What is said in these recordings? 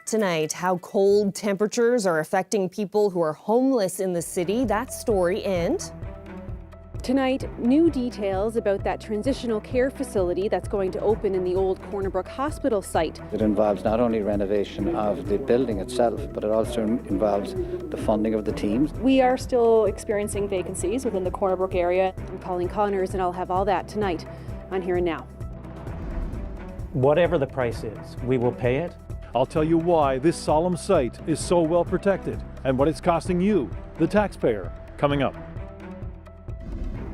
Tonight, how cold temperatures are affecting people who are homeless in the city. That story. And tonight, new details about that transitional care facility that's going to open in the old Brook Hospital site. It involves not only renovation of the building itself, but it also involves the funding of the teams. We are still experiencing vacancies within the Brook area. I'm Colleen Connors, and I'll have all that tonight on Here and Now. Whatever the price is, we will pay it. I'll tell you why this solemn site is so well protected and what it's costing you, the taxpayer, coming up.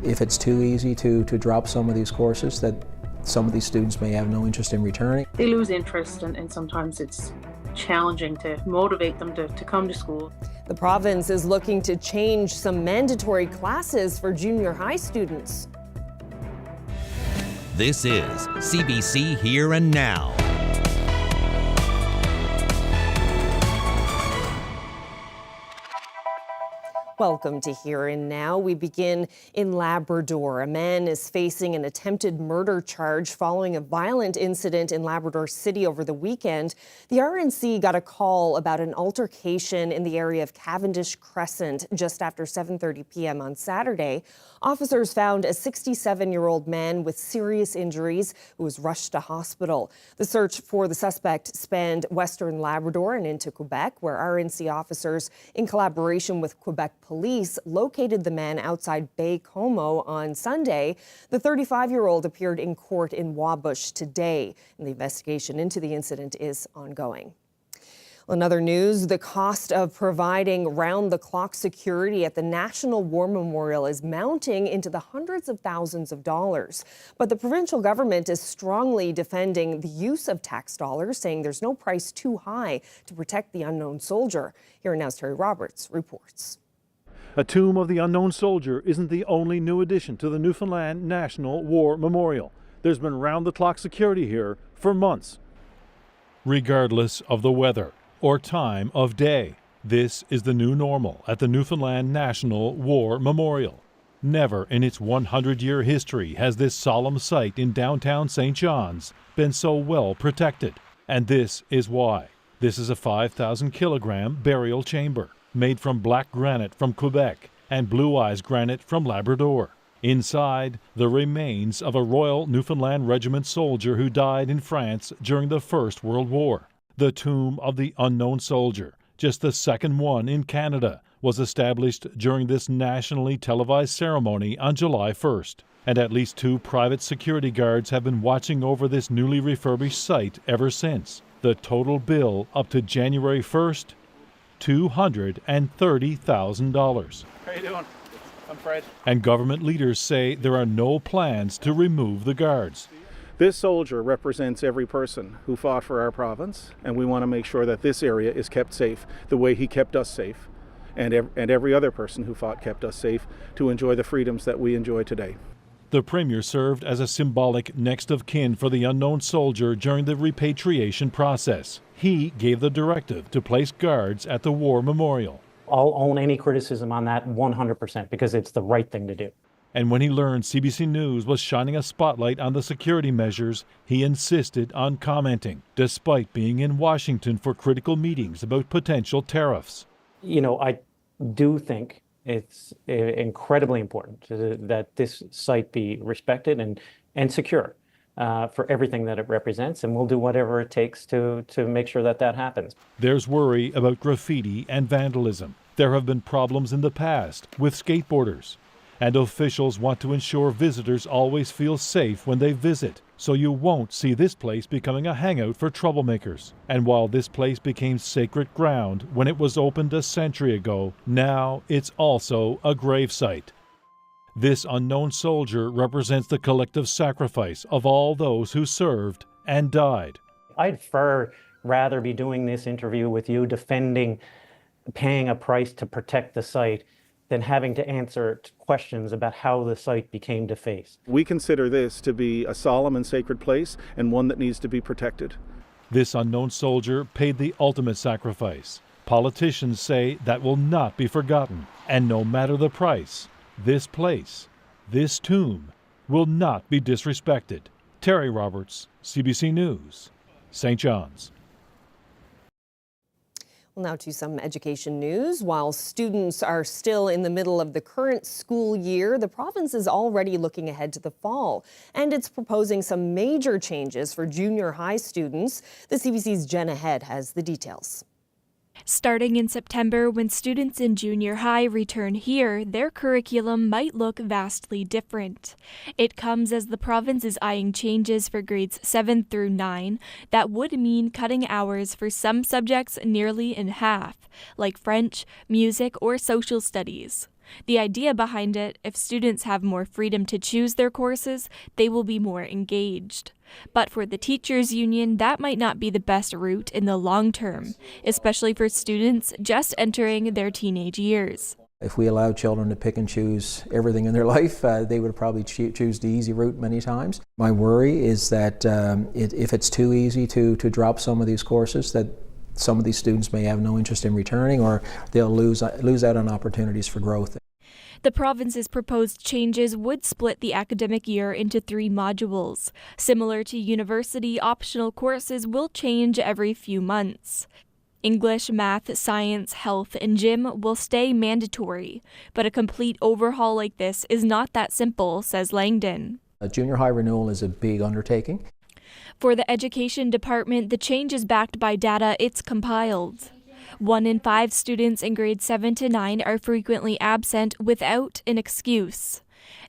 If it's too easy to drop some of these courses, that some of these students may have no interest in returning. They lose interest, and sometimes it's challenging to motivate them to come to school. The province is looking to change some mandatory classes for junior high students. This is CBC Here and Now. Welcome to Here and Now. We begin in Labrador. A man is facing an attempted murder charge following a violent incident in Labrador City over the weekend. The RNC got a call about an altercation in the area of Cavendish Crescent just after 7:30 p.m. on Saturday. Officers found a 67-year-old man with serious injuries who was rushed to hospital. The search for the suspect spanned Western Labrador and into Quebec, where RNC officers, in collaboration with Quebec police, located the man outside Bay Como on Sunday. The 35-year-old appeared in court in Wabush today, and the investigation into the incident is ongoing. In other news, the cost of providing round-the-clock security at the National War Memorial is mounting into the hundreds of thousands of dollars. But the provincial government is strongly defending the use of tax dollars, saying there's no price too high to protect the unknown soldier. Here Now's Terry Roberts reports. A tomb of the unknown soldier isn't the only new addition to the Newfoundland National War Memorial. There's been round-the-clock security here for months. Regardless of the weather or time of day, this is the new normal at the Newfoundland National War Memorial. Never in its 100-year history has this solemn site in downtown St. John's been so well protected. And this is why. This is a 5,000-kilogram burial chamber made from black granite from Quebec and blue eyes granite from Labrador. Inside, the remains of a Royal Newfoundland Regiment soldier who died in France during the First World War. The tomb of the unknown soldier, just the second one in Canada, was established during this nationally televised ceremony on July 1st. And at least 2 private security guards have been watching over this newly refurbished site ever since. The total bill up to January 1st, $230,000. How you doing? I'm Fred. And government leaders say there are no plans to remove the guards. This soldier represents every person who fought for our province, and we want to make sure that this area is kept safe the way he kept us safe, and every other person who fought kept us safe to enjoy the freedoms that we enjoy today. The Premier served as a symbolic next of kin for the unknown soldier during the repatriation process. He gave the directive to place guards at the War Memorial. I'll own any criticism on that 100% because it's the right thing to do. And when he learned CBC News was shining a spotlight on the security measures, he insisted on commenting, despite being in Washington for critical meetings about potential tariffs. You know, I do think it's incredibly important that this site be respected and secure for everything that it represents, and we'll do whatever it takes to make sure that that happens. There's worry about graffiti and vandalism. There have been problems in the past with skateboarders. And officials want to ensure visitors always feel safe when they visit, so you won't see this place becoming a hangout for troublemakers. And while this place became sacred ground when it was opened a century ago, now it's also a gravesite. This unknown soldier represents the collective sacrifice of all those who served and died. I'd far rather be doing this interview with you defending paying a price to protect the site than having to answer questions about how the site became defaced. We consider this to be a solemn and sacred place and one that needs to be protected. This unknown soldier paid the ultimate sacrifice. Politicians say that will not be forgotten. And no matter the price, this place, this tomb, will not be disrespected. Terry Roberts, CBC News, St. John's. Well, now to some education news. While students are still in the middle of the current school year, the province is already looking ahead to the fall, and it's proposing some major changes for junior high students. The CBC's Jenna Head has the details. Starting in September, when students in junior high return here, their curriculum might look vastly different. It comes as the province is eyeing changes for grades 7 through 9 that would mean cutting hours for some subjects nearly in half, like French, music, or social studies. The idea behind it, if students have more freedom to choose their courses, they will be more engaged. But for the teachers' union, that might not be the best route in the long term, especially for students just entering their teenage years. If we allow children to pick and choose everything in their life, they would probably choose the easy route many times. My worry is that if it's too easy to drop some of these courses, that some of these students may have no interest in returning, or they'll lose out on opportunities for growth. The province's proposed changes would split the academic year into 3 modules. Similar to university, optional courses will change every few months. English, math, science, health, and gym will stay mandatory, but a complete overhaul like this is not that simple, says Langdon. A junior high renewal is a big undertaking. For the Education Department, the change is backed by data it's compiled. 1 in 5 students in grades 7 to 9 are frequently absent without an excuse.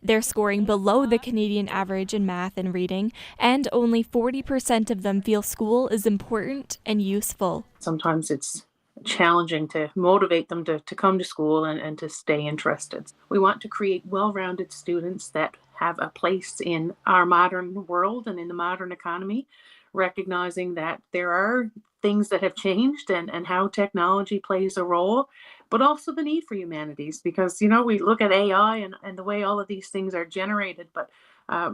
They're scoring below the Canadian average in math and reading, and only 40% of them feel school is important and useful. Sometimes it's challenging to motivate them to come to school and to stay interested. We want to create well-rounded students that have a place in our modern world and in the modern economy, recognizing that there are things that have changed and how technology plays a role, but also the need for humanities, because, you know, we look at AI and the way all of these things are generated, but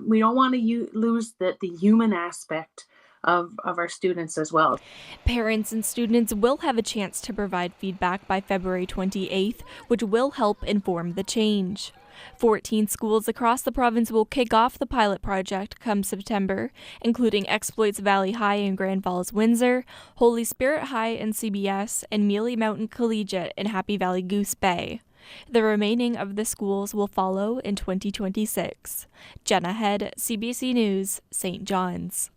we don't want to lose the human aspect of our students as well. Parents and students will have a chance to provide feedback by February 28th, which will help inform the change. 14 schools across the province will kick off the pilot project come September, including Exploits Valley High in Grand Falls, Windsor, Holy Spirit High in CBS, and Mealy Mountain Collegiate in Happy Valley Goose Bay. The remaining of the schools will follow in 2026. Jenna Head, CBC News, St. John's.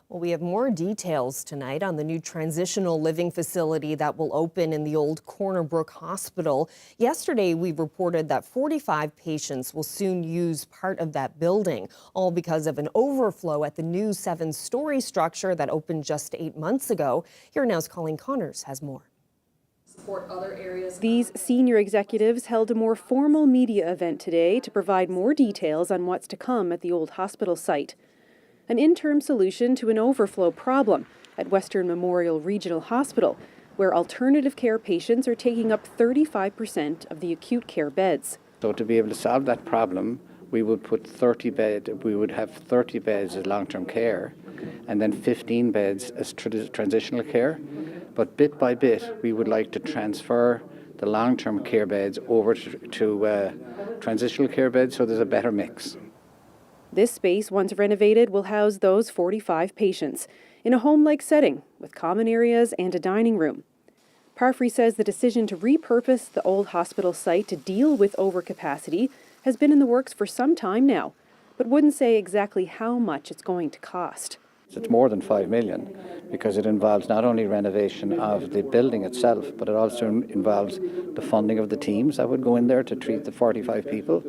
Well, we have more details tonight on the new transitional living facility that will open in the old Brook Hospital. Yesterday, we reported that 45 patients will soon use part of that building, all because of an overflow at the new 7-story structure that opened just 8 months ago. Here now's Colleen Connors has more. These senior executives held a more formal media event today to provide more details on what's to come at the old hospital site. An interim solution to an overflow problem at Western Memorial Regional Hospital, where alternative care patients are taking up 35% of the acute care beds. So to be able to solve that problem, we would have 30 beds as long-term care, and then 15 beds as transitional care. But bit by bit, we would like to transfer the long-term care beds over to transitional care beds, so there's a better mix. This space, once renovated, will house those 45 patients in a home-like setting with common areas and a dining room. Parfrey says the decision to repurpose the old hospital site to deal with overcapacity has been in the works for some time now, but wouldn't say exactly how much it's going to cost. It's more than $5 million because it involves not only renovation of the building itself, but it also involves the funding of the teams that would go in there to treat the 45 people.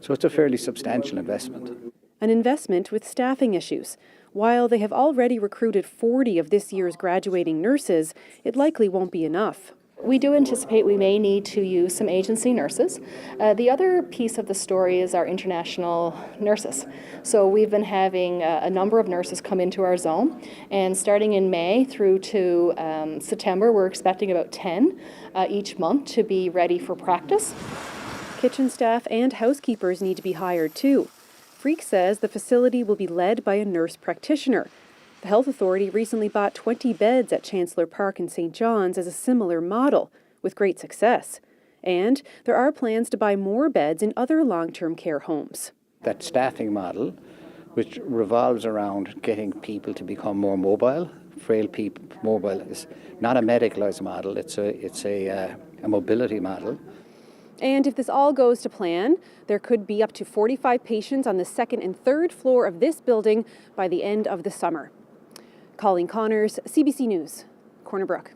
So it's a fairly substantial investment. An investment with staffing issues. While they have already recruited 40 of this year's graduating nurses, it likely won't be enough. We do anticipate we may need to use some agency nurses. The other piece of the story is our international nurses. So we've been having a number of nurses come into our zone, and starting in May through to September, we're expecting about 10 each month to be ready for practice. Kitchen staff and housekeepers need to be hired too. Freak says the facility will be led by a nurse practitioner. The Health Authority recently bought 20 beds at Chancellor Park in St. John's as a similar model, with great success. And there are plans to buy more beds in other long-term care homes. That staffing model, which revolves around getting people to become more mobile frail people mobile. It's not a medicalised model, it's a mobility model. And if this all goes to plan, there could be up to 45 patients on the second and third floor of this building by the end of the summer. Colleen Connors, CBC News, Corner Brook.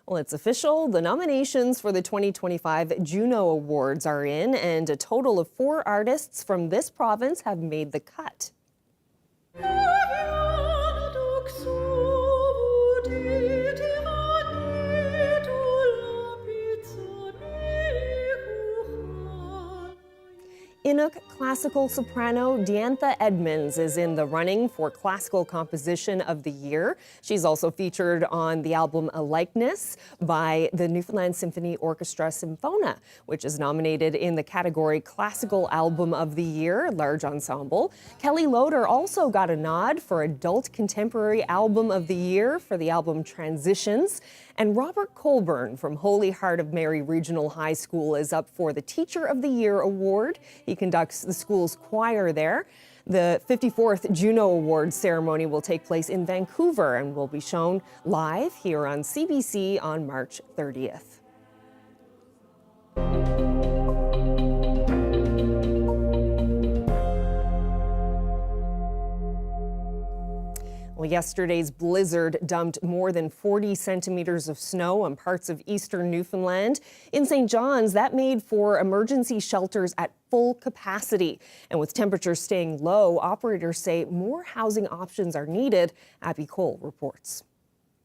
Well, it's official. The nominations for the 2025 Juno Awards are in, and a total of 4 artists from this province have made the cut. Inuk classical soprano Diantha Edmonds is in the running for Classical Composition of the Year. She's also featured on the album A Likeness by the Newfoundland Symphony Orchestra Symphona, which is nominated in the category Classical Album of the Year, Large Ensemble. Kelly Loader also got a nod for Adult Contemporary Album of the Year for the album Transitions. And Robert Colburn from Holy Heart of Mary Regional High School is up for the Teacher of the Year award. He conducts the school's choir there. The 54th Juno Awards ceremony will take place in Vancouver and will be shown live here on CBC on March 30th. Well, yesterday's blizzard dumped more than 40 centimeters of snow on parts of eastern Newfoundland. In St. John's, that made for emergency shelters at full capacity. And with temperatures staying low, operators say more housing options are needed. Abby Cole reports.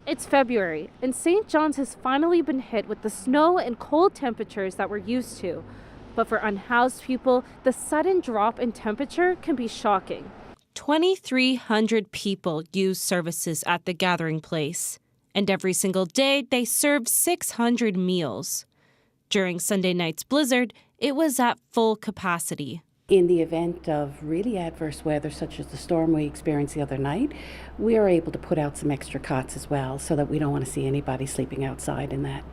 It's February, and St. John's has finally been hit with the snow and cold temperatures that we're used to. But for unhoused people, the sudden drop in temperature can be shocking. 2,300 people use services at the gathering place, and every single day they serve 600 meals. During Sunday night's blizzard, it was at full capacity. In the event of really adverse weather, such as the storm we experienced the other night, we are able to put out some extra cots as well, so that we don't want to see anybody sleeping outside in that.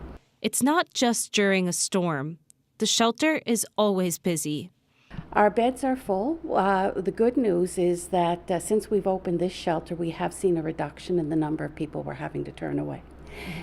It's not just during a storm. The shelter is always busy. Our beds are full. The good news is that since we've opened this shelter, we have seen a reduction in the number of people we're having to turn away.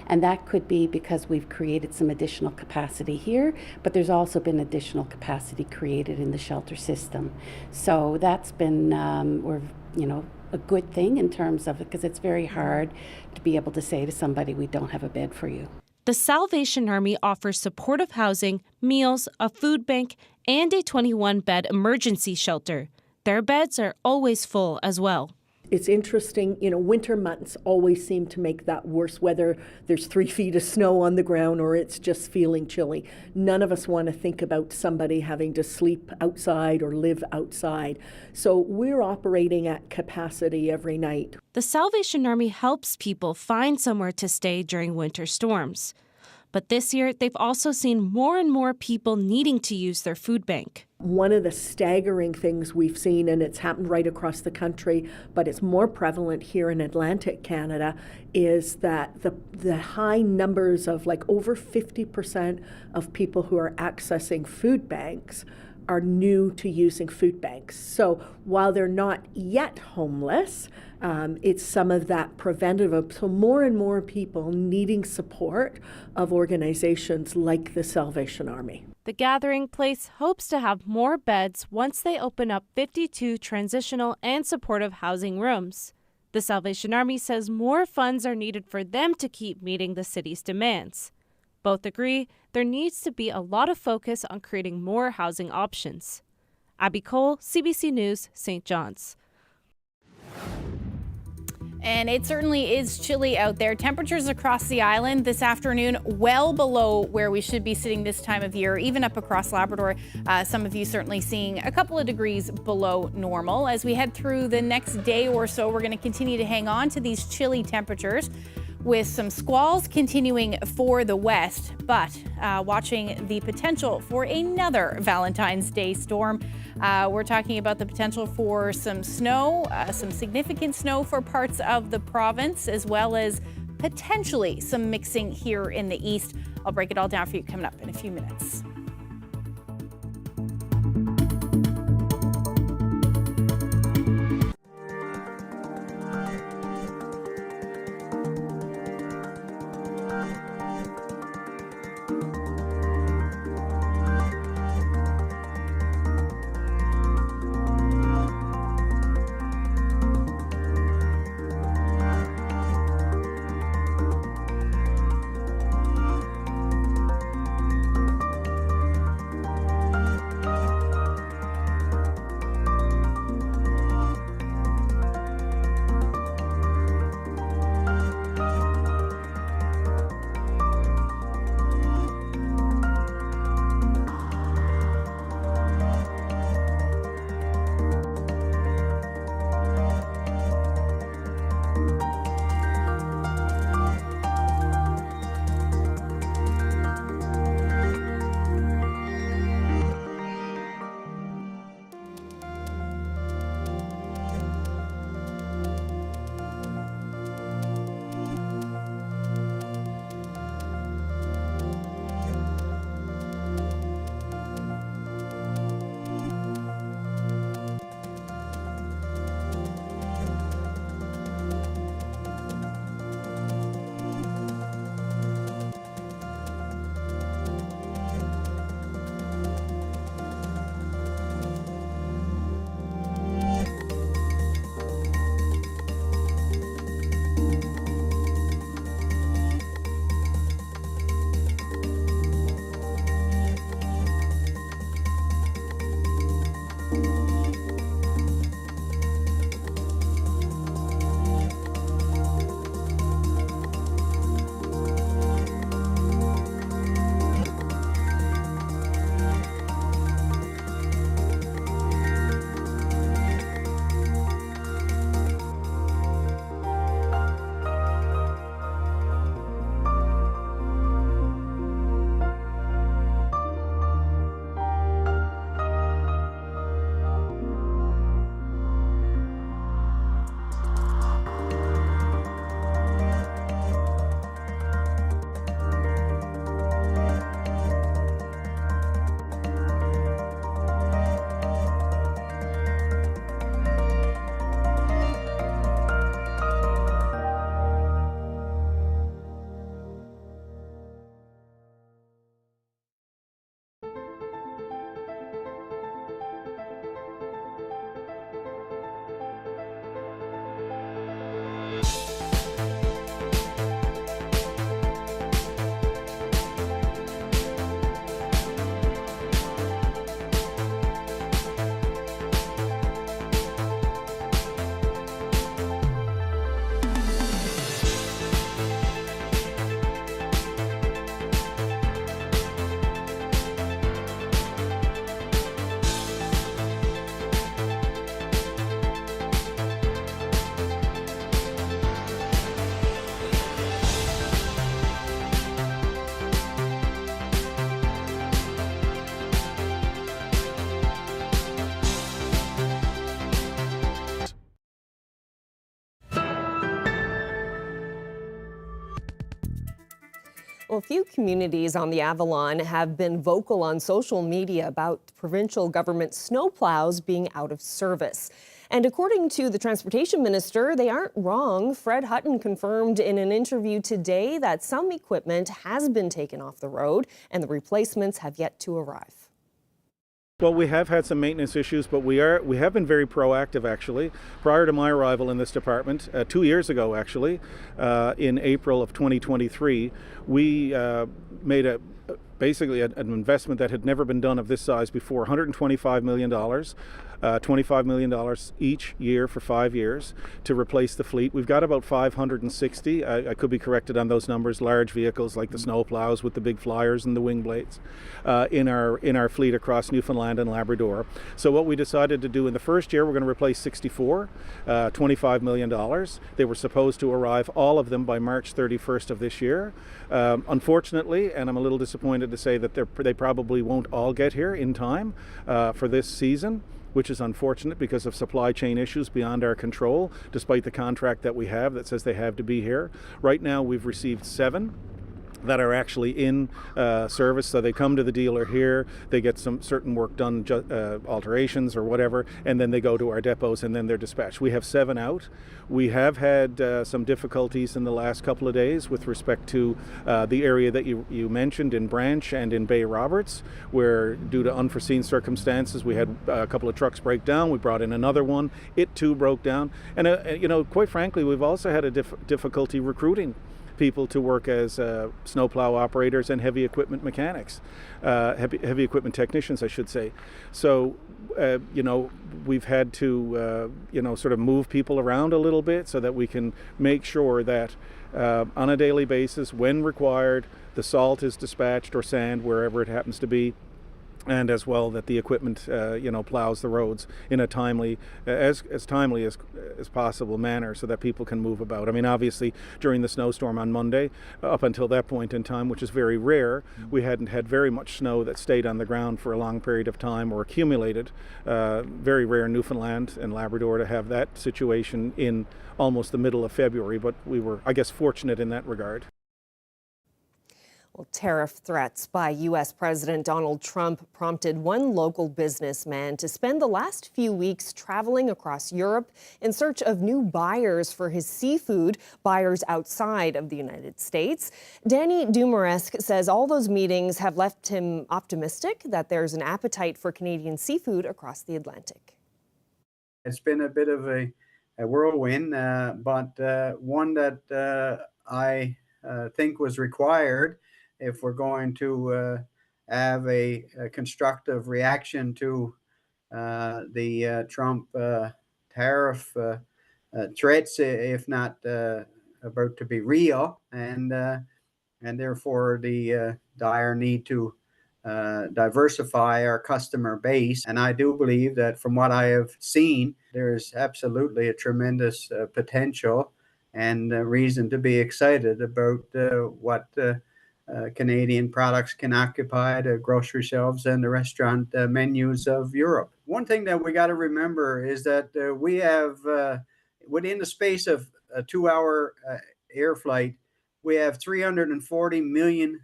And that could be because we've created some additional capacity here, but there's also been additional capacity created in the shelter system. So that's been, a good thing in terms of it, because it's very hard to be able to say to somebody, we don't have a bed for you. The Salvation Army offers supportive housing, meals, a food bank, and a 21-bed emergency shelter. Their beds are always full as well. It's interesting, winter months always seem to make that worse, whether there's 3 feet of snow on the ground or it's just feeling chilly. None of us want to think about somebody having to sleep outside or live outside. So we're operating at capacity every night. The Salvation Army helps people find somewhere to stay during winter storms. But this year, they've also seen more and more people needing to use their food bank. One of the staggering things we've seen, and it's happened right across the country, but it's more prevalent here in Atlantic Canada, is that the high numbers of over 50% of people who are accessing food banks are new to using food banks. So while they're not yet homeless, it's some of that preventative. So more and more people needing support of organizations like the Salvation Army. The gathering place hopes to have more beds once they open up 52 transitional and supportive housing rooms. The Salvation Army says more funds are needed for them to keep meeting the city's demands. Both agree there needs to be a lot of focus on creating more housing options. Abby Cole, CBC News, St. John's. And it certainly is chilly out there. Temperatures across the island this afternoon well below where we should be sitting this time of year, even up across Labrador. Some of you certainly seeing a couple of degrees below normal. As we head through the next day or so, we're going to continue to hang on to these chilly temperatures, with some squalls continuing for the west, but watching the potential for another Valentine's Day storm. We're talking about the potential for some snow, some significant snow for parts of the province, as well as potentially some mixing here in the east. I'll break it all down for you coming up in a few minutes. Well, a few communities on the Avalon have been vocal on social media about provincial government snowplows being out of service. And according to the transportation minister, they aren't wrong. Fred Hutton confirmed in an interview today that some equipment has been taken off the road and the replacements have yet to arrive. Well, we have had some maintenance issues, but we have been very proactive, actually. Prior to my arrival in this department, 2 years ago, actually, in April of 2023, we made basically an investment that had never been done of this size before, $125 million. $25 million each year for 5 years to replace the fleet. We've got about 560, I could be corrected on those numbers, large vehicles like the snow plows with the big flyers and the wing blades in our fleet across Newfoundland and Labrador. So what we decided to do in the first year, we're going to replace 64, $25 million. They were supposed to arrive, all of them, by March 31st of this year. Unfortunately, and I'm a little disappointed to say that they probably won't all get here in time for this season, which is unfortunate because of supply chain issues beyond our control, despite the contract that we have that says they have to be here. Right now, we've received 7 that are actually in service. So they come to the dealer here, they get some certain work done, alterations or whatever, and then they go to our depots and then they're dispatched. We have 7 out. We have had some difficulties in the last couple of days with respect to the area that you mentioned in Branch and in Bay Roberts, where due to unforeseen circumstances, we had a couple of trucks break down. We brought in another one. It too broke down. And quite frankly, we've also had a difficulty recruiting people to work as snowplow operators and heavy equipment mechanics, heavy equipment technicians, I should say. So, we've had to, sort of move people around a little bit so that we can make sure that on a daily basis, when required, the salt is dispatched or sand, wherever it happens to be, and as well that the equipment, plows the roads in a timely, as timely as possible manner, so that people can move about. I mean, obviously, during the snowstorm on Monday, up until that point in time, which is very rare, we hadn't had very much snow that stayed on the ground for a long period of time or accumulated. Very rare in Newfoundland and Labrador to have that situation in almost the middle of February, but we were, I guess, fortunate in that regard. Well, tariff threats by U.S. President Donald Trump prompted one local businessman to spend the last few weeks traveling across Europe in search of new buyers for his seafood, buyers outside of the United States. Danny Dumaresque says all those meetings have left him optimistic that there's an appetite for Canadian seafood across the Atlantic. It's been a bit of a whirlwind, but one that I think was required if we're going to have a constructive reaction to the Trump tariff threats, if not about to be real, and therefore the dire need to diversify our customer base. And I do believe that from what I have seen, there is absolutely a tremendous potential and reason to be excited about what Canadian products can occupy the grocery shelves and the restaurant menus of Europe. One thing that we got to remember is that we have, within the space of a 2-hour air flight, we have 340 million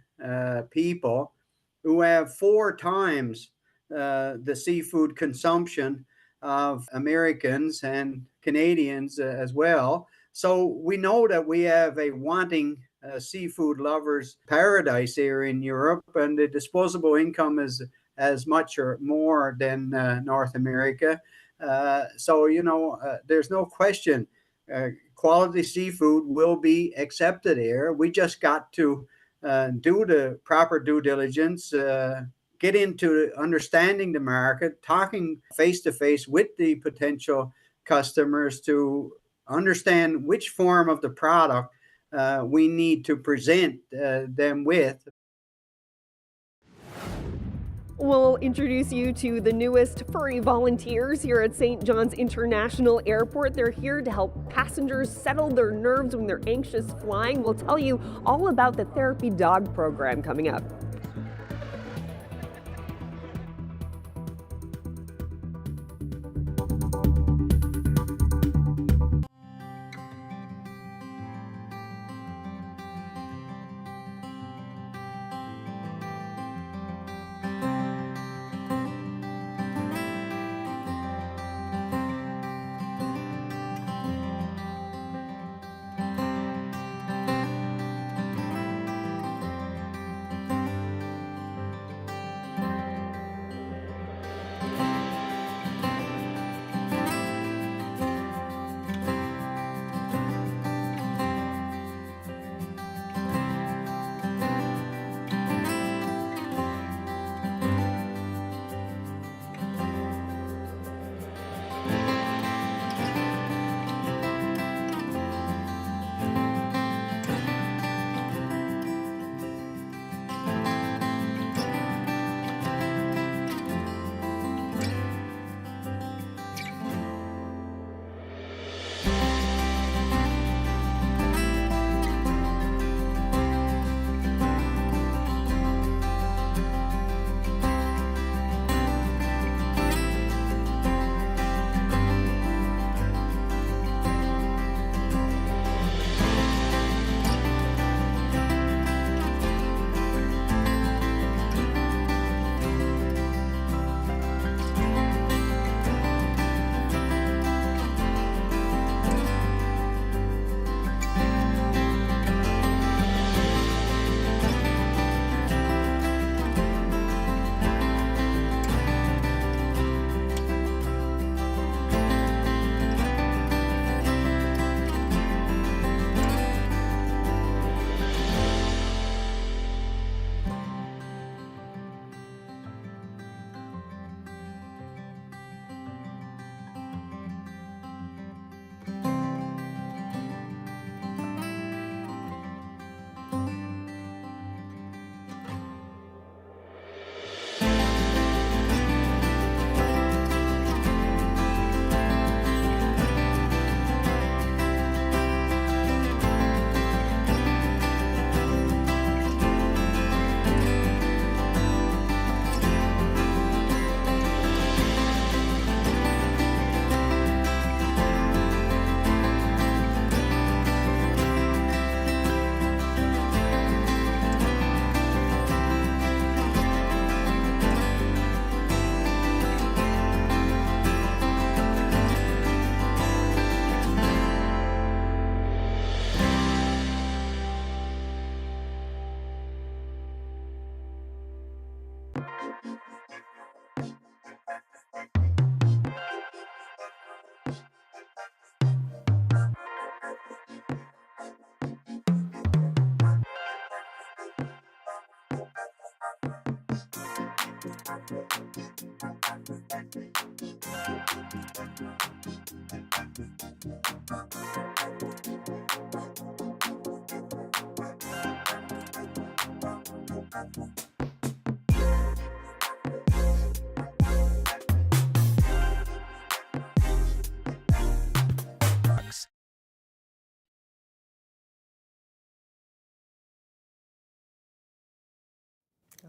people who have 4 times the seafood consumption of Americans and Canadians as well. So we know that we have a wanting seafood lovers paradise here in Europe, and the disposable income is as much or more than North America. So, there's no question quality seafood will be accepted here. We just got to do the proper due diligence, get into understanding the market, talking face to face with the potential customers to understand which form of the product we need to present them with. We'll introduce you to the newest furry volunteers here at St. John's International Airport. They're here to help passengers settle their nerves when they're anxious flying. We'll tell you all about the therapy dog program coming up.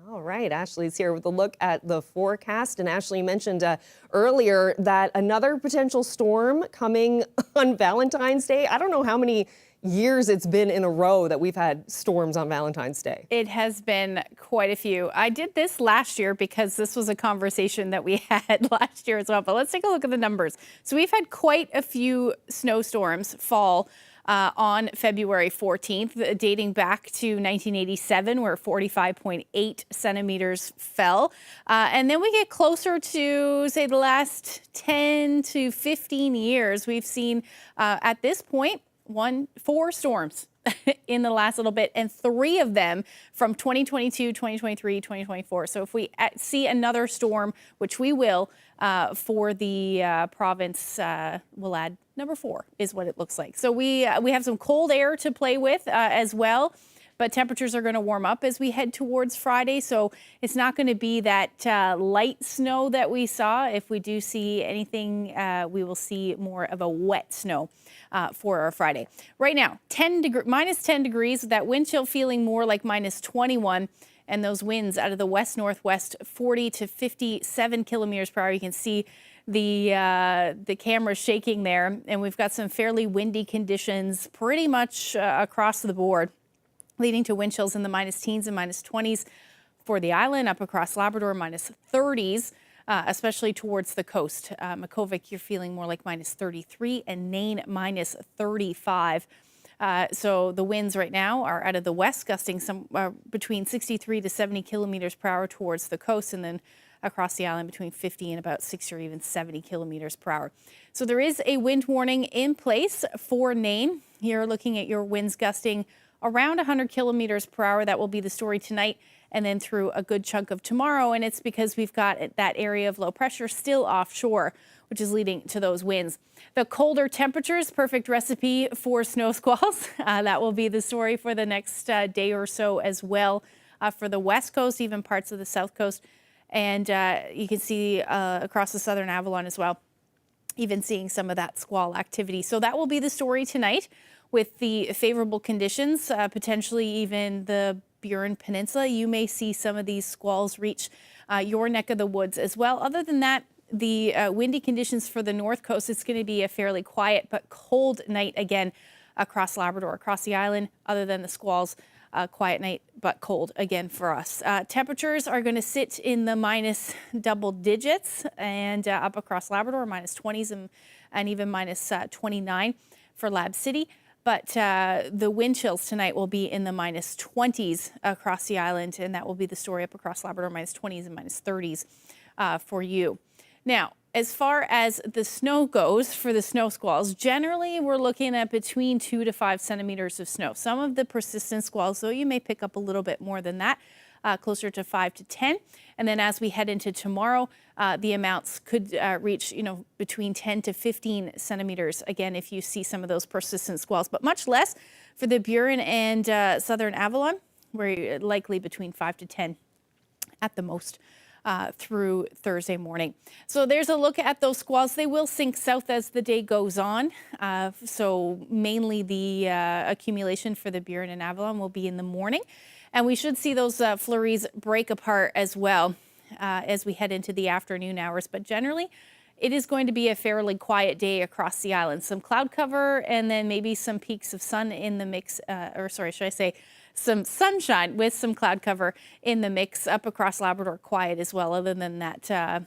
All right, Ashley's here with a look at the forecast. And Ashley mentioned earlier that another potential storm coming on Valentine's Day. I don't know how many years it's been in a row that we've had storms on Valentine's Day. It has been quite a few. I did this last year because this was a conversation that we had last year as well. But let's take a look at the numbers. So we've had quite a few snowstorms fall on February 14th, dating back to 1987, where 45.8 centimeters fell. And then we get closer to, say, the last 10 to 15 years, we've seen at this point, 4 storms in the last little bit, and 3 of them from 2022, 2023, 2024. So if we see another storm, which we will, for the province, we'll add number 4 is what it looks like. So we have some cold air to play with as well, but temperatures are going to warm up as we head towards Friday. So it's not going to be that light snow that we saw. If we do see anything, we will see more of a wet snow for our Friday. Right now, minus 10 degrees, with that wind chill feeling more like minus 21. And those winds out of the west-northwest, 40 to 57 kilometers per hour. You can see the camera shaking there. And we've got some fairly windy conditions pretty much across the board, leading to wind chills in the minus teens and minus 20s for the island, up across Labrador, minus 30s, especially towards the coast. Makkovik, you're feeling more like minus 33, and Nain minus 35. So the winds right now are out of the west, gusting some between 63 to 70 kilometers per hour towards the coast, and then across the island between 50 and about 60 or even 70 kilometers per hour. So there is a wind warning in place for Nain. You're looking at your winds gusting around 100 kilometers per hour. That will be the story tonight and then through a good chunk of tomorrow. And it's because we've got that area of low pressure still offshore, which is leading to those winds. The colder temperatures, perfect recipe for snow squalls. That will be the story for the next day or so as well for the west coast, even parts of the south coast. And you can see across the southern Avalon as well, even seeing some of that squall activity. So that will be the story tonight with the favorable conditions, potentially even the Burin Peninsula. You may see some of these squalls reach your neck of the woods as well. Other than that, the windy conditions for the north coast, it's going to be a fairly quiet but cold night again across Labrador, across the island. Other than the squalls, quiet night but cold again for us. Temperatures are going to sit in the minus double digits, and up across Labrador, minus 20s and even minus 29 for Lab City. But the wind chills tonight will be in the minus 20s across the island, and that will be the story up across Labrador, minus 20s and minus 30s for you. Now, as far as the snow goes for the snow squalls, generally we're looking at between 2 to 5 centimeters of snow. Some of the persistent squalls, though, you may pick up a little bit more than that, closer to 5 to 10. And then as we head into tomorrow, the amounts could reach, between 10 to 15 centimeters, again, if you see some of those persistent squalls, but much less for the Burin and southern Avalon, where you're likely between 5 to 10 at the most. Through Thursday morning. So there's a look at those squalls. They will sink south as the day goes on. So mainly the accumulation for the Burin and Avalon will be in the morning. And we should see those flurries break apart as well as we head into the afternoon hours. But generally, it is going to be a fairly quiet day across the island. Some cloud cover and then maybe some peaks of sun in the mix, some sunshine with some cloud cover in the mix. Up across Labrador, quiet as well, other than that,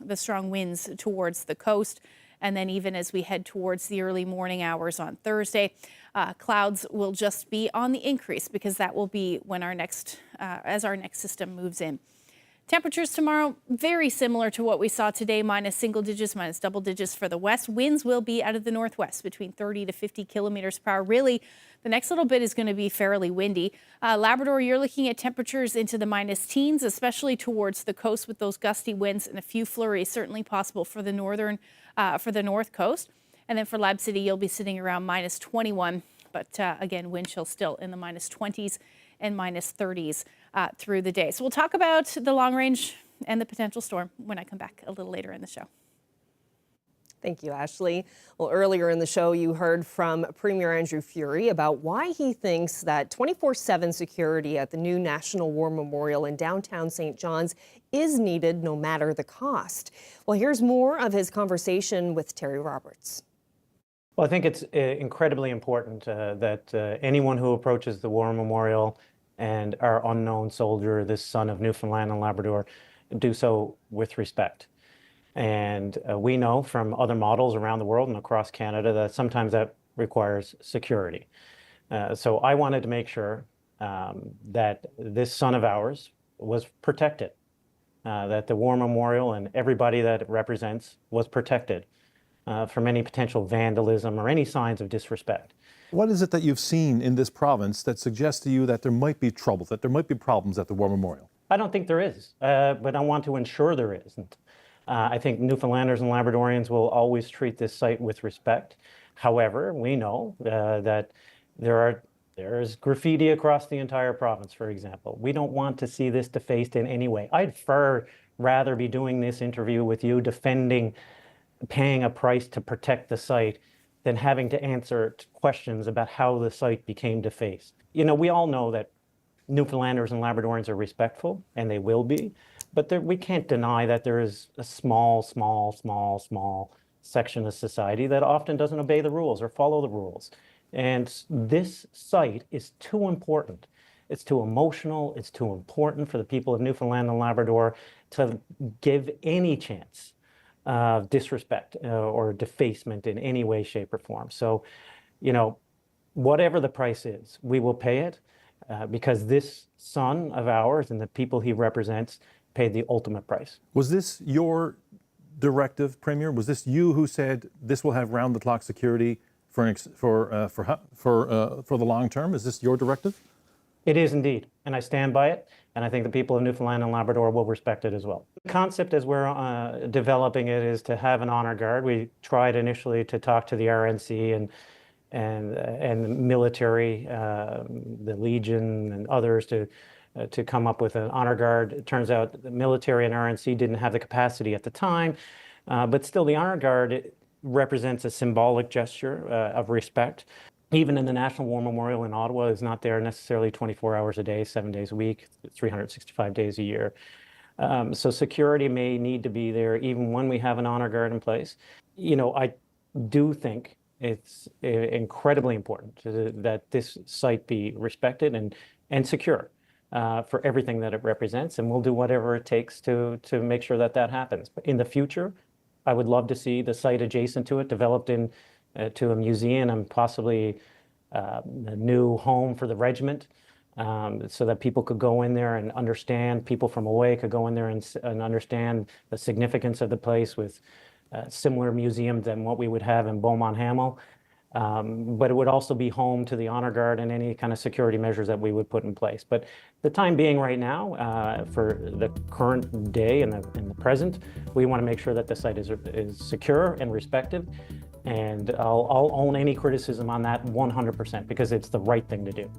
the strong winds towards the coast. And then even as we head towards the early morning hours on Thursday, clouds will just be on the increase, because that will be when our next, as our next system moves in. Temperatures tomorrow, very similar to what we saw today, minus single digits, minus double digits for the west. Winds will be out of the northwest between 30 to 50 kilometers per hour. Really, the next little bit is going to be fairly windy. Labrador, you're looking at temperatures into the minus teens, especially towards the coast with those gusty winds and a few flurries certainly possible for the north coast. And then for Lab City, you'll be sitting around minus 21. But again, wind chill still in the minus 20s and minus 30s through the day. So we'll talk about the long range and the potential storm when I come back a little later in the show. Thank you, Ashley. Well, earlier in the show, you heard from Premier Andrew Furey about why he thinks that 24/7 security at the new National War Memorial in downtown St. John's is needed no matter the cost. Well, here's more of his conversation with Terry Roberts. Well, I think it's incredibly important that anyone who approaches the War Memorial and our unknown soldier, this son of Newfoundland and Labrador, do so with respect. And we know from other models around the world and across Canada that sometimes that requires security. So I wanted to make sure that this son of ours was protected, that the War Memorial and everybody that it represents was protected from any potential vandalism or any signs of disrespect. What is it that you've seen in this province that suggests to you that there might be trouble, that there might be problems at the War Memorial? I don't think there is, but I want to ensure there isn't. I think Newfoundlanders and Labradorians will always treat this site with respect. However, we know that there's graffiti across the entire province, for example. We don't want to see this defaced in any way. I'd far rather be doing this interview with you paying a price to protect the site than having to answer questions about how the site became defaced. You know, we all know that Newfoundlanders and Labradorians are respectful, and they will be, but we can't deny that there is a small section of society that often doesn't obey the rules or follow the rules. And this site is too important. It's too emotional, it's too important for the people of Newfoundland and Labrador to give any chance of disrespect or defacement in any way, shape, or form. So, you know, whatever the price is, we will pay it because this son of ours and the people he represents paid the ultimate price. Was this your directive, Premier? Was this you who said this will have round-the-clock security for the long term? Is this your directive? It is indeed, and I stand by it, and I think the people of Newfoundland and Labrador will respect it as well. The concept as we're developing it is to have an honor guard. We tried initially to talk to the RNC and the military, the Legion and others to come up with an honor guard. It turns out the military and RNC didn't have the capacity at the time, but still the honor guard represents a symbolic gesture of respect. Even in the National War Memorial in Ottawa is not there necessarily 24 hours a day, 7 days a week, 365 days a year. So security may need to be there even when we have an honor guard in place. You know, I do think it's incredibly important that this site be respected and secure for everything that it represents, and we'll do whatever it takes to make sure that that happens. But in the future, I would love to see the site adjacent to it developed to a museum and possibly a new home for the regiment, so that people could go in there and understand, people from away could go in there and understand the significance of the place with a similar museum than what we would have in Beaumont-Hamel. But it would also be home to the honor guard and any kind of security measures that we would put in place. But the time being right now, for the current day and the present, we want to make sure that the site is secure and respected. And I'll own any criticism on that 100% because it's the right thing to do.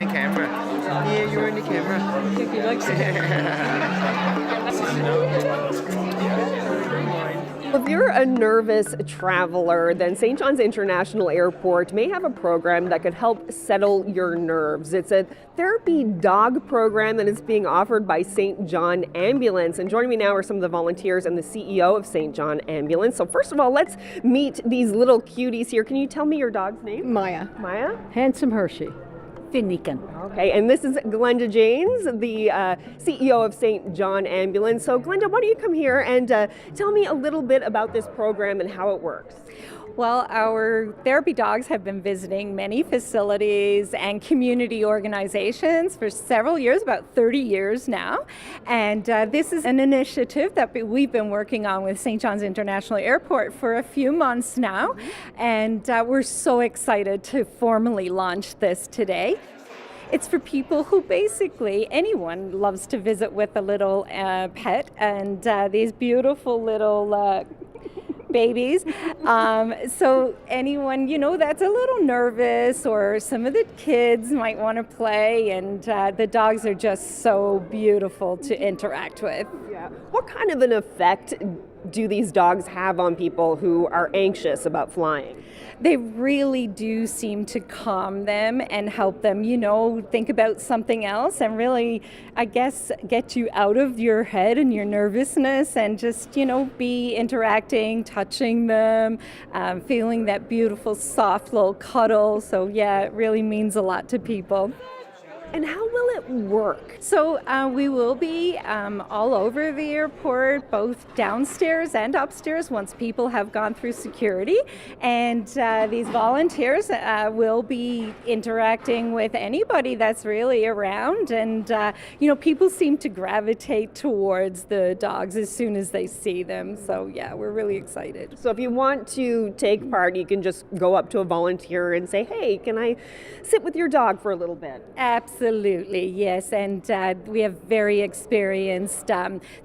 Camera. Yeah, you're in the camera. I think he likes it. If you're a nervous traveler, then St. John's International Airport may have a program that could help settle your nerves. It's a therapy dog program that is being offered by St. John Ambulance. And joining me now are some of the volunteers and the CEO of St. John Ambulance. So first of all, let's meet these little cuties here. Can you tell me your dog's name? Maya. Maya? Handsome Hershey. Finnegan. Okay, and this is Glenda Janes, the CEO of St. John Ambulance. So Glenda, why don't you come here and tell me a little bit about this program and how it works? Well, our therapy dogs have been visiting many facilities and community organizations for several years, about 30 years now. And this is an initiative that we've been working on with St. John's International Airport for a few months now. And we're so excited to formally launch this today. It's for people who basically, anyone loves to visit with a little pet, and these beautiful little babies. So anyone, that's a little nervous, or some of the kids might want to play, and the dogs are just so beautiful to interact with. Yeah. What kind of an effect do these dogs have on people who are anxious about flying? They really do seem to calm them and help them, think about something else, and really, I guess, get you out of your head and your nervousness, and just, be interacting, touching them, feeling that beautiful, soft little cuddle. So yeah, it really means a lot to people. And how will it work? So we will be all over the airport, both downstairs and upstairs, once people have gone through security. And these volunteers will be interacting with anybody that's really around. And, people seem to gravitate towards the dogs as soon as they see them. So, yeah, we're really excited. So if you want to take part, you can just go up to a volunteer and say, hey, can I sit with your dog for a little bit? Absolutely, yes. And we have very experienced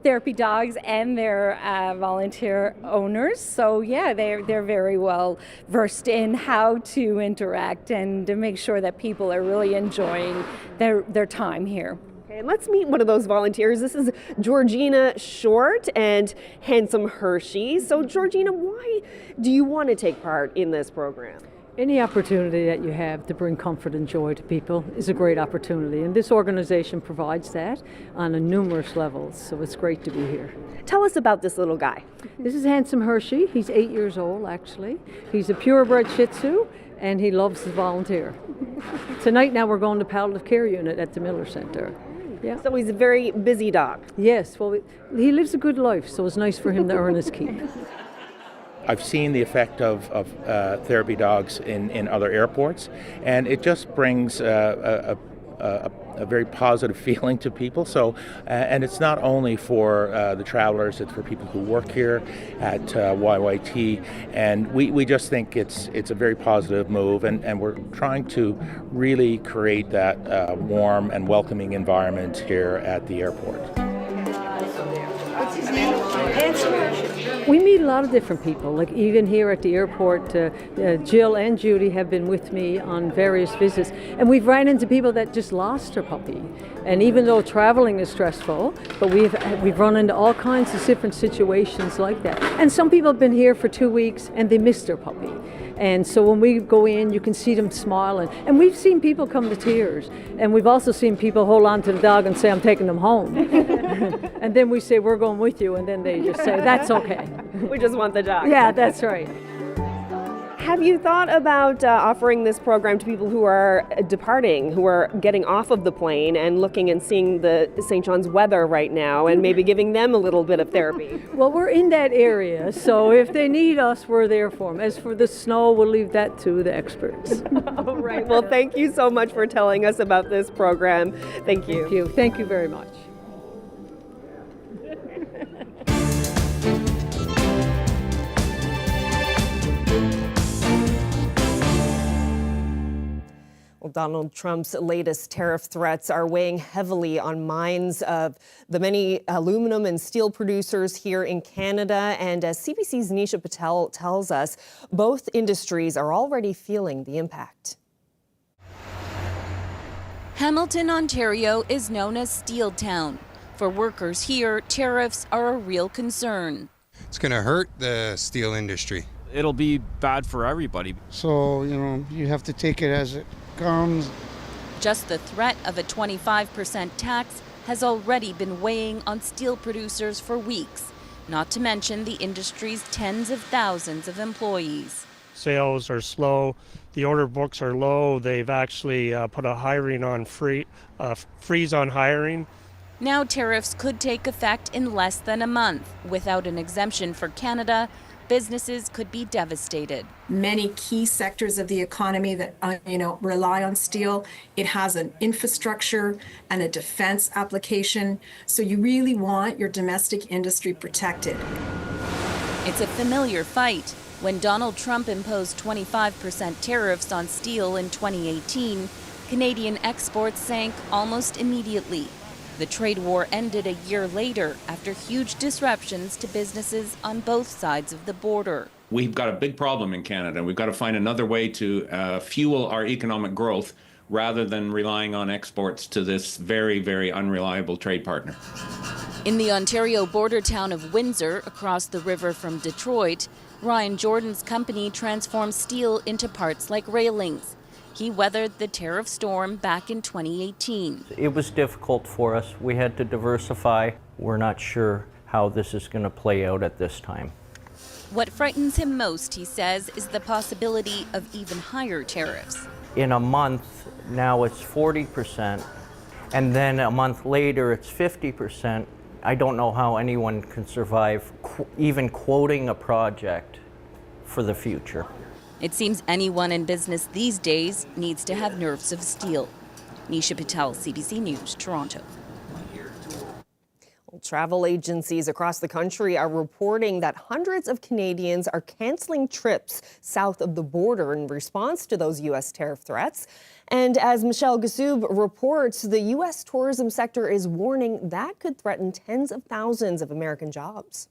therapy dogs and their volunteer owners. So yeah, they're very well versed in how to interact and to make sure that people are really enjoying their time here. Okay, and let's meet one of those volunteers. This is Georgina Short and Handsome Hershey. So Georgina, why do you want to take part in this program? Any opportunity that you have to bring comfort and joy to people is a great opportunity, and this organization provides that on a numerous levels, so it's great to be here. Tell us about this little guy. This is Handsome Hershey. He's 8 years old, actually. He's a purebred Shih Tzu, and he loves to volunteer. Tonight now we're going to palliative care unit at the Miller Center. Yeah. So he's a very busy dog. Yes, well, he lives a good life, so it's nice for him to earn his keep. I've seen the effect of therapy dogs in other airports, and it just brings a very positive feeling to people. So, and it's not only for the travelers; it's for people who work here at YYT, and we just think it's a very positive move, and we're trying to really create that warm and welcoming environment here at the airport. What's his name? We meet a lot of different people, like even here at the airport, Jill and Judy have been with me on various visits, and we've ran into people that just lost their puppy. And even though traveling is stressful, but we've run into all kinds of different situations like that. And some people have been here for 2 weeks and they missed their puppy. And so when we go in, you can see them smiling. And we've seen people come to tears. And we've also seen people hold on to the dog and say, I'm taking them home. And then we say, we're going with you. And then they just say, that's okay. We just want the dog. Yeah, that's right. Have you thought about offering this program to people who are departing, who are getting off of the plane and looking and seeing the St. John's weather right now and maybe giving them a little bit of therapy? Well, we're in that area, so if they need us, we're there for them. As for the snow, we'll leave that to the experts. All right. Well, thank you so much for telling us about this program. Thank you. Thank you. Thank you very much. Well, Donald Trump's latest tariff threats are weighing heavily on minds of the many aluminum and steel producers here in Canada. And as CBC's Nisha Patel tells us, both industries are already feeling the impact. Hamilton, Ontario is known as Steel Town. For workers here, tariffs are a real concern. It's going to hurt the steel industry. It'll be bad for everybody. So, you have to take it as it comes. Just the threat of a 25% tax has already been weighing on steel producers for weeks, not to mention the industry's tens of thousands of employees. Sales are slow. The order books are low. They've actually put a hiring on freeze on hiring. Now tariffs could take effect in less than a month. Without an exemption for Canada, businesses could be devastated. Many key sectors of the economy that rely on steel. It has an infrastructure and a defense application. So you really want your domestic industry protected. It's a familiar fight. When Donald Trump imposed 25% tariffs on steel in 2018, Canadian exports sank almost immediately. The trade war ended a year later after huge disruptions to businesses on both sides of the border. We've got a big problem in Canada. We've got to find another way to fuel our economic growth rather than relying on exports to this very, very unreliable trade partner. In the Ontario border town of Windsor, across the river from Detroit, Ryan Jordan's company transforms steel into parts like railings. He weathered the tariff storm back in 2018. It was difficult for us. We had to diversify. We're not sure how this is going to play out at this time. What frightens him most, he says, is the possibility of even higher tariffs. In a month, now it's 40%, and then a month later it's 50%. I don't know how anyone can survive even quoting a project for the future. It seems anyone in business these days needs to have nerves of steel. Nisha Patel, CBC News, Toronto. Travel agencies across the country are reporting that hundreds of Canadians are canceling trips south of the border in response to those U.S. tariff threats. And as Michelle Gassoub reports, the U.S. tourism sector is warning that could threaten tens of thousands of American jobs.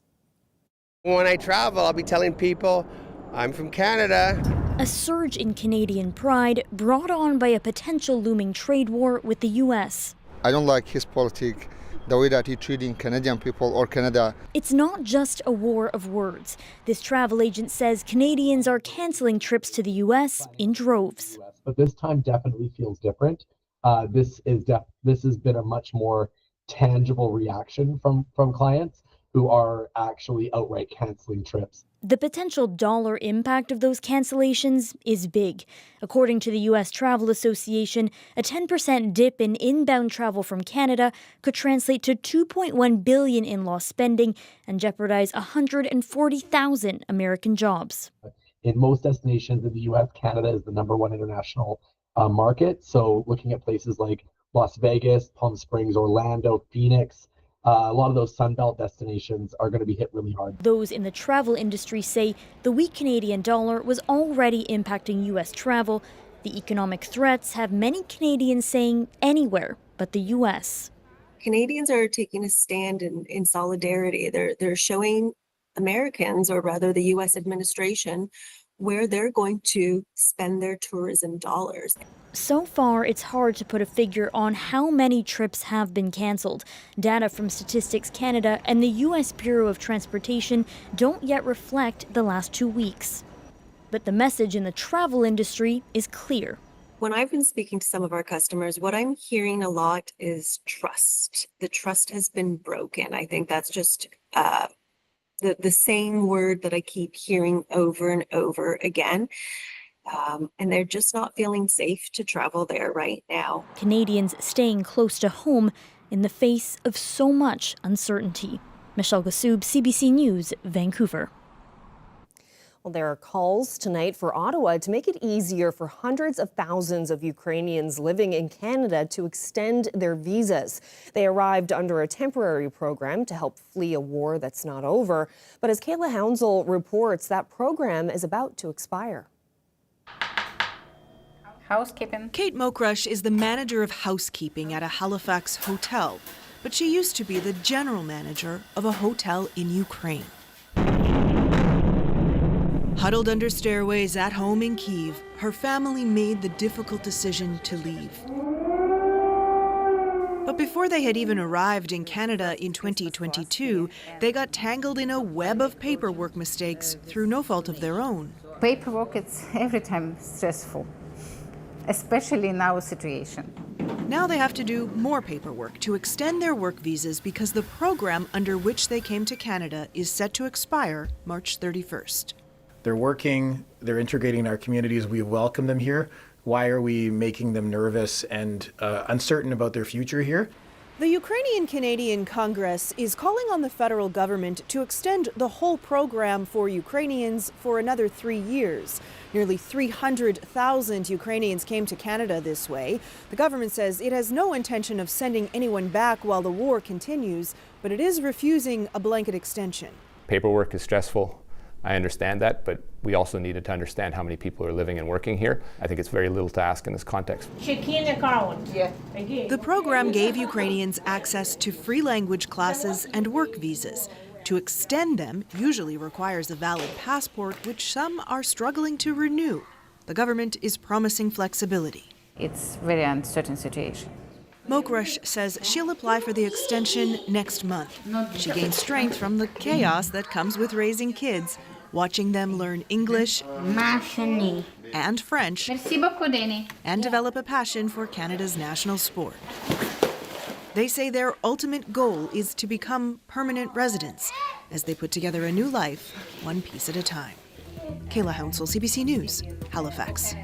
When I travel, I'll be telling people, I'm from Canada. A surge in Canadian pride brought on by a potential looming trade war with the U.S. I don't like his politic the way that he's treating Canadian people or Canada. It's not just a war of words. This travel agent says Canadians are canceling trips to the U.S. in droves. But this time definitely feels different. This has been a much more tangible reaction from clients who are actually outright canceling trips. The potential dollar impact of those cancellations is big. According to the U.S. Travel Association, a 10% dip in inbound travel from Canada could translate to $2.1 billion in lost spending and jeopardize 140,000 American jobs. In most destinations in the U.S., Canada is the #1 international market. So looking at places like Las Vegas, Palm Springs, Orlando, Phoenix, a lot of those Sunbelt destinations are going to be hit really hard. Those in the travel industry say the weak Canadian dollar was already impacting U.S. travel. The economic threats have many Canadians saying anywhere but the U.S. Canadians are taking a stand in solidarity. They're showing Americans, or rather the U.S. administration, where they're going to spend their tourism dollars. So far, it's hard to put a figure on how many trips have been canceled. Data from Statistics Canada and the U.S. Bureau of Transportation don't yet reflect the last 2 weeks. But the message in the travel industry is clear. When I've been speaking to some of our customers, what I'm hearing a lot is trust. The trust has been broken. I think that's just the same word that I keep hearing over and over again. And they're just not feeling safe to travel there right now. Canadians staying close to home in the face of so much uncertainty. Michelle Gassoub, CBC News, Vancouver. Well, there are calls tonight for Ottawa to make it easier for hundreds of thousands of Ukrainians living in Canada to extend their visas. They arrived under a temporary program to help flee a war that's not over. But as Kayla Hounsell reports, that program is about to expire. Housekeeping. Kate Mokrush is the manager of housekeeping at a Halifax hotel, but she used to be the general manager of a hotel in Ukraine. Huddled under stairways at home in Kyiv, her family made the difficult decision to leave. But before they had even arrived in Canada in 2022, they got tangled in a web of paperwork mistakes through no fault of their own. Paperwork, it's every time stressful, especially in our situation. Now they have to do more paperwork to extend their work visas because the program under which they came to Canada is set to expire March 31st. They're working, they're integrating in our communities, we welcome them here. Why are we making them nervous and uncertain about their future here? The Ukrainian-Canadian Congress is calling on the federal government to extend the whole program for Ukrainians for another 3 years. Nearly 300,000 Ukrainians came to Canada this way. The government says it has no intention of sending anyone back while the war continues, but it is refusing a blanket extension. Paperwork is stressful. I understand that, but we also needed to understand how many people are living and working here. I think it's very little to ask in this context. Check-in account. Yeah. The program gave Ukrainians access to free language classes and work visas. To extend them usually requires a valid passport, which some are struggling to renew. The government is promising flexibility. It's a very uncertain situation. Mokrush says she'll apply for the extension next month. She gains strength from the chaos that comes with raising kids, watching them learn English and French, and develop a passion for Canada's national sport. They say their ultimate goal is to become permanent residents as they put together a new life, one piece at a time. Kayla Hounsell, CBC News, Halifax.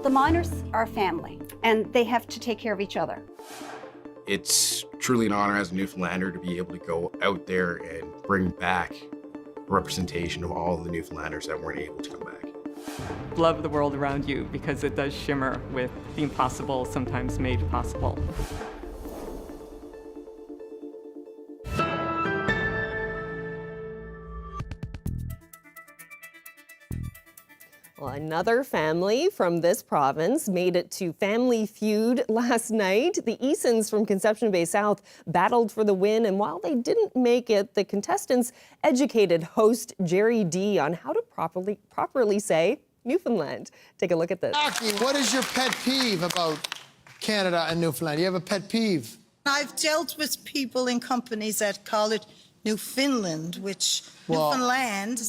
The miners are family, and they have to take care of each other. It's truly an honor as a Newfoundlander to be able to go out there and bring back a representation of all the Newfoundlanders that weren't able to come back. Love the world around you because it does shimmer with the impossible sometimes made possible. Well, another family from this province made it to Family Feud last night. The Easons from Conception Bay South battled for the win, and while they didn't make it, the contestants educated host Jerry D on how to properly say Newfoundland. Take a look at this. Aki, what is your pet peeve about Canada and Newfoundland? You have a pet peeve? I've dealt with people in companies that call it Newfoundland, which Newfoundland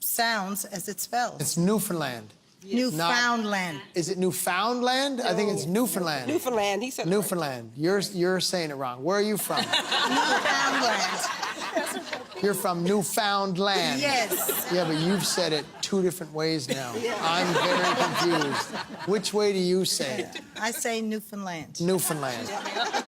sounds as it spells. It's Newfoundland. Newfoundland. Is it Newfoundland? No. I think it's Newfoundland. Newfoundland, he said Newfoundland. Right. You're saying it wrong. Where are you from? Newfoundland. You're from Newfoundland. Yes. Yeah, but you've said it 2 different ways now. Yeah. I'm very confused. Which way do you say it? I say Newfoundland. Newfoundland. Yeah.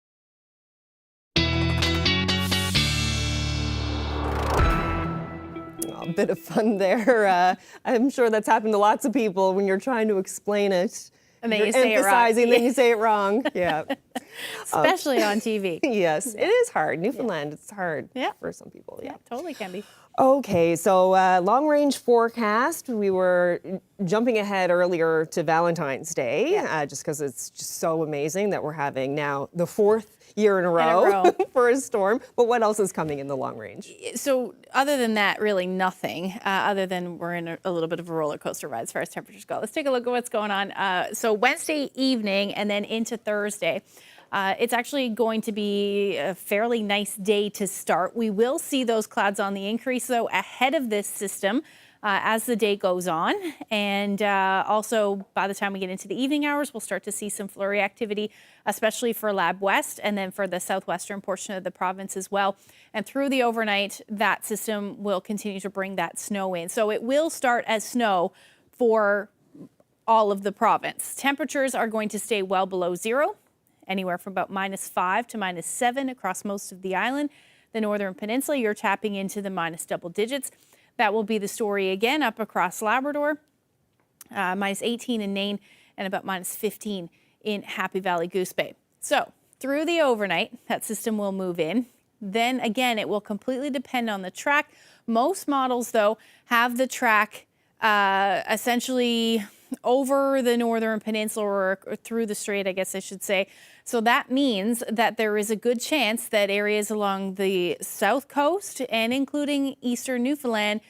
A bit of fun there. I'm sure that's happened to lots of people when you're trying to explain it. And then you're you say emphasizing, it wrong. Then you say it wrong. Yeah. Especially on TV. Yes, it is hard. Newfoundland, it's hard for some people. Yeah, totally can be. Okay, so long-range forecast. We were jumping ahead earlier to Valentine's Day, just because it's just so amazing that we're having now the 4th year in a row for a storm. But what else is coming in the long range? So other than that, really nothing, other than we're in a little bit of a roller coaster ride as far as temperatures go. Let's take a look at what's going on. So Wednesday evening and then into Thursday. It's actually going to be a fairly nice day to start. We will see those clouds on the increase, though, ahead of this system as the day goes on. And also, by the time we get into the evening hours, we'll start to see some flurry activity, especially for Lab West and then for the southwestern portion of the province as well. And through the overnight, that system will continue to bring that snow in. So it will start as snow for all of the province. Temperatures are going to stay well below zero, anywhere from about -5 to -7 across most of the island. The Northern Peninsula, you're tapping into the minus double digits. That will be the story again up across Labrador, -18 in Nain and about -15 in Happy Valley Goose Bay. So through the overnight, that system will move in. Then again, it will completely depend on the track. Most models, though, have the track essentially over the Northern Peninsula or through the strait, I guess I should say. So that means that there is a good chance that areas along the south coast and including eastern Newfoundland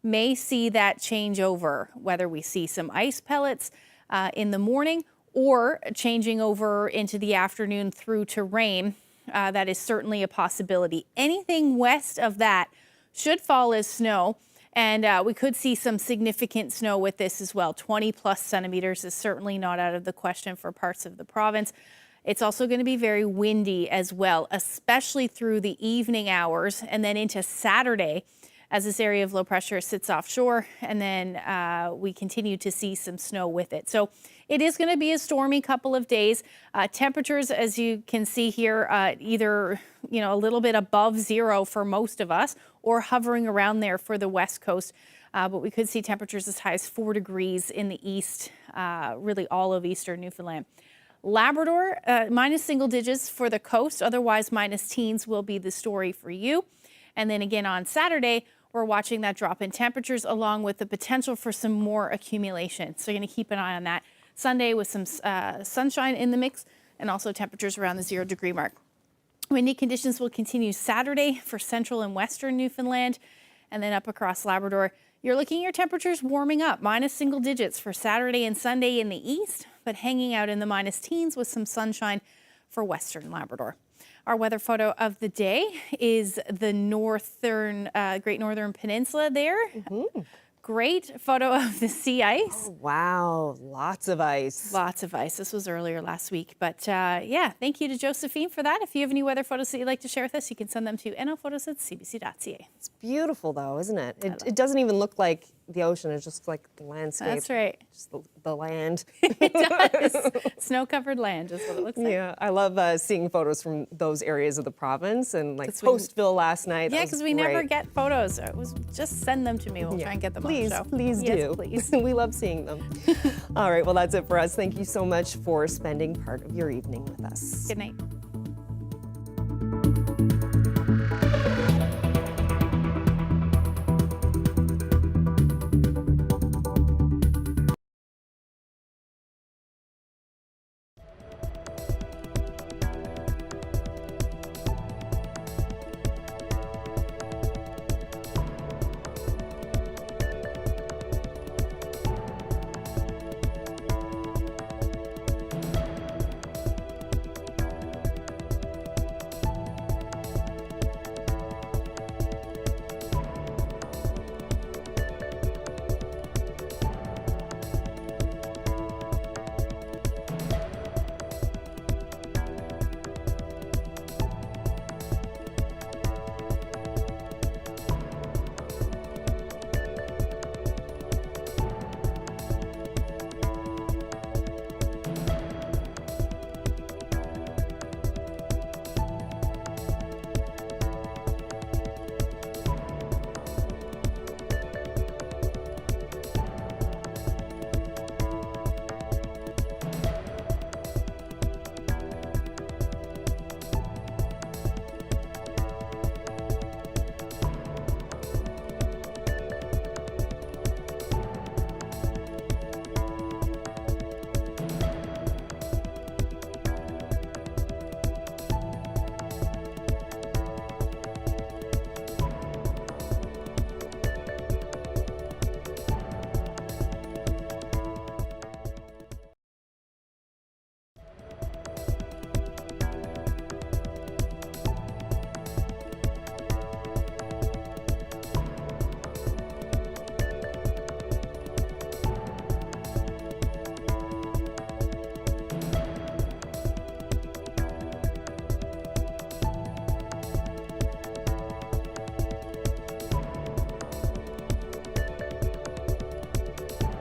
may see that change over, whether we see some ice pellets in the morning or changing over into the afternoon through to rain. That is certainly a possibility. Anything west of that should fall as snow. And we could see some significant snow with this as well. 20+ centimeters is certainly not out of the question for parts of the province. It's also going to be very windy as well, especially through the evening hours and then into Saturday as this area of low pressure sits offshore, and then we continue to see some snow with it. So it is going to be a stormy couple of days. Temperatures, as you can see here, either a little bit above zero for most of us or hovering around there for the west coast. But we could see temperatures as high as 4 degrees in the east, really all of eastern Newfoundland. Labrador, minus single digits for the coast, otherwise minus teens will be the story for you. And then again on Saturday, we're watching that drop in temperatures along with the potential for some more accumulation. So you're going to keep an eye on that. Sunday with some sunshine in the mix and also temperatures around the 0 degree mark. Windy conditions will continue Saturday for central and western Newfoundland, and then up across Labrador. You're looking at your temperatures warming up, minus single digits for Saturday and Sunday in the east, but hanging out in the minus teens with some sunshine for western Labrador. Our weather photo of the day is the Great Northern Peninsula there. Mm-hmm. Great photo of the sea ice. Oh, wow, lots of ice. Lots of ice. This was earlier last week. But yeah, thank you to Josephine for that. If you have any weather photos that you'd like to share with us, you can send them to nophotos@cbc.ca. It's beautiful though, isn't it? It doesn't even look like the ocean is just like the landscape. That's right. Just the land. It does. Snow-covered land is what it looks like. Yeah, I love seeing photos from those areas of the province, and like Postville last night. Yeah, because we never get photos. It was just send them to me. We'll try and get them please, on the show. Please yes, do. Please. We love seeing them. All right, well, that's it for us. Thank you so much for spending part of your evening with us. Good night.